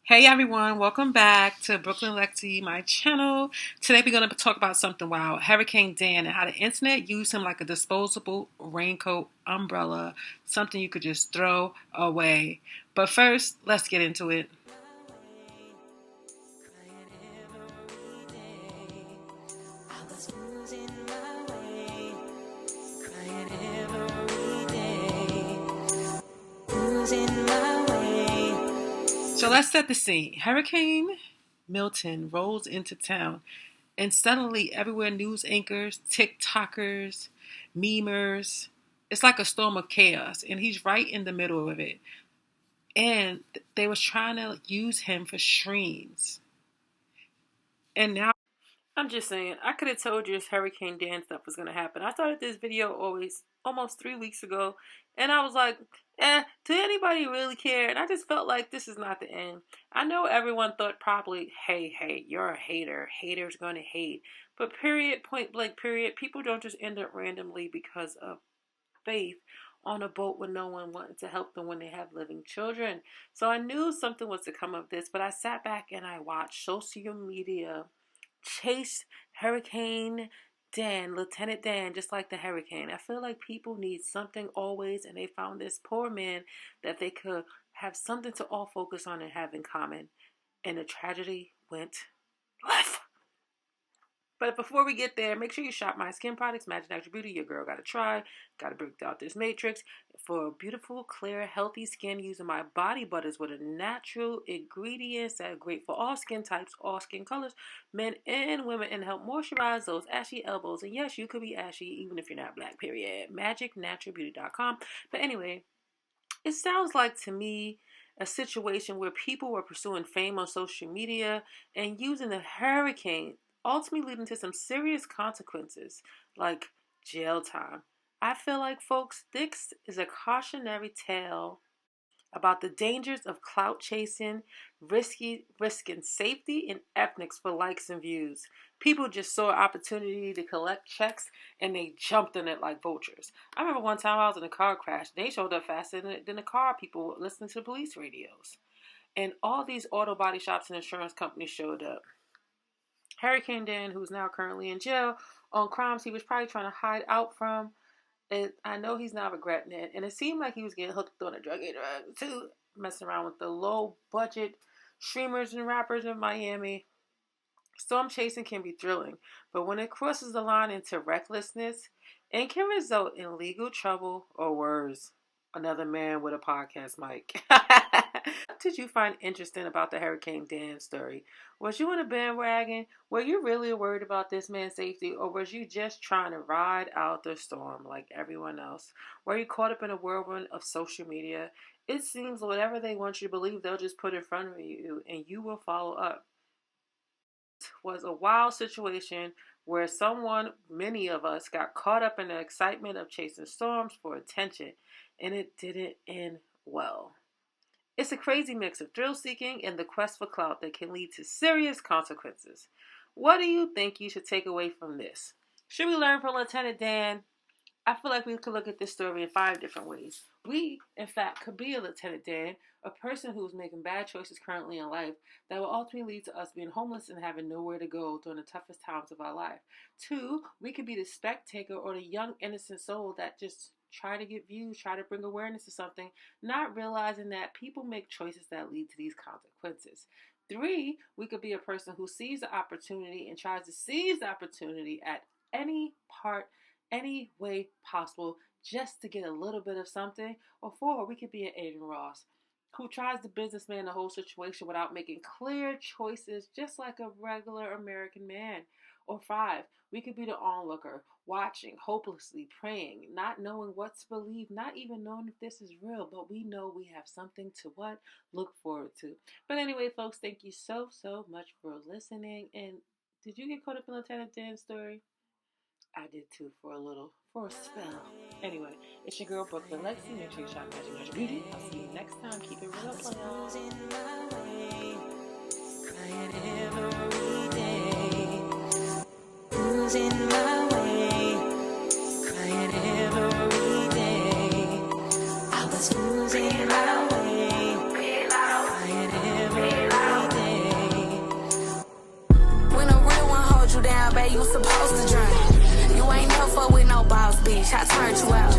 Hey everyone, welcome back to BrooklynLexi, my channel. Today we're going to talk about something wild, Hurricane Dan, and how the internet used him like a disposable raincoat, umbrella, something you could just throw away. But first, let's get into it. So let's set the scene. Hurricane Milton rolls into town, and suddenly everywhere news anchors, TikTokers, memers, it's like a storm of chaos, and he's right in the middle of it. And they was trying to use him for streams. And now I'm just saying, I could have told you this Hurricane Dan stuff was going to happen. I started this video almost 3 weeks ago, and I was like, do anybody really care? And I just felt like this is not the end. I know everyone thought probably, hey, you're a hater. Haters going to hate. But period, point blank, period, people don't just end up randomly because of faith on a boat with no one wanting to help them when they have living children. So I knew something was to come of this, but I sat back and I watched social media chase Hurricane Dan, Lieutenant Dan, just like the hurricane. I feel like people need something always, and they found this poor man that they could have something to all focus on and have in common. And the tragedy went left. But before we get there, make sure you shop my skin products, Magic Natural Beauty. Your girl got to try. Got to break out this matrix for beautiful, clear, healthy skin using my body butters with a natural ingredients that are great for all skin types, all skin colors, men and women, and help moisturize those ashy elbows. And yes, you could be ashy even if you're not black, period. MagicNaturalBeauty.com. But anyway, it sounds like to me a situation where people were pursuing fame on social media and using the hurricane, ultimately leading to some serious consequences like jail time. I feel like, folks, this is a cautionary tale about the dangers of clout chasing, risking safety and ethnics for likes and views. People just saw an opportunity to collect checks and they jumped in it like vultures. I remember one time I was in a car crash. They showed up faster than the car people listening to police radios. And all these auto body shops and insurance companies showed up. Hurricane Dan, who's now currently in jail on crimes he was probably trying to hide out from, and I know he's not regretting it. And it seemed like he was getting hooked on a drug too, messing around with the low budget streamers and rappers in Miami. Storm chasing can be thrilling, but when it crosses the line into recklessness, it can result in legal trouble or worse. Another man with a podcast mic. What did you find interesting about the Hurricane Dan story? Was you in a bandwagon? Were you really worried about this man's safety, or was you just trying to ride out the storm like everyone else? Were you caught up in a whirlwind of social media? It seems whatever they want you to believe, they'll just put in front of you, and you will follow up. Was a wild situation where many of us, got caught up in the excitement of chasing storms for attention, and it didn't end well. It's a crazy mix of thrill seeking and the quest for clout that can lead to serious consequences. What do you think you should take away from this? Should we learn from Lieutenant Dan? I feel like we could look at this story in 5 different ways. We, in fact, could be a Lieutenant Dan, a person who's making bad choices currently in life that will ultimately lead to us being homeless and having nowhere to go during the toughest times of our life. 2, we could be the spectator or the young innocent soul that just try to get views, try to bring awareness to something, not realizing that people make choices that lead to these consequences. 3, we could be a person who sees the opportunity and tries to seize the opportunity at any part, any way possible, just to get a little bit of something. Or 4, we could be an Adrian Ross who tries to businessman the whole situation without making clear choices, just like a regular American man. Or 5, we could be the onlooker, watching, hopelessly praying, not knowing what to believe, not even knowing if this is real, but we know we have something to what? Look forward to. But anyway, folks, thank you so much for listening. And did you get caught up in Lieutenant Dan's story? I did too, for a spell. Anyway, it's your girl BrooklynLexi. Make sure you shop Magic Natural Beauty. I'll see you next time. Keep it real, y'all. Losing my way, crying every day. out, babe, you supposed to drink. You ain't never fuck with no boss bitch, I turned you out.